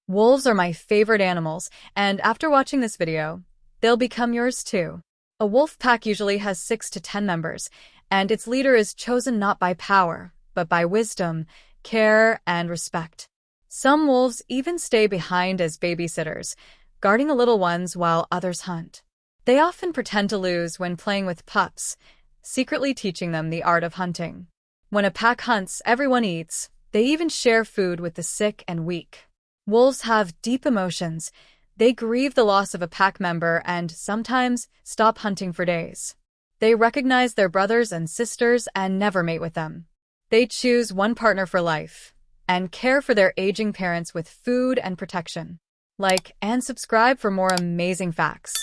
Wolves are my favorite animals, and after watching this video, they'll become yours too. A wolf pack usually has 6 to 10 members, and its leader is chosen not by power, but by wisdom, care, and respect. Some wolves even stay behind as babysitters, guarding the little ones while others hunt. They often pretend to lose when playing with pups, secretly teaching them the art of hunting. When a pack hunts, everyone eats. They even share food with the sick and weak. Wolves have deep emotions. They grieve the loss of a pack member and sometimes stop hunting for days. They recognize their brothers and sisters and never mate with them. They choose one partner for life and care for their aging parents with food and protection. Like and subscribe for more amazing facts.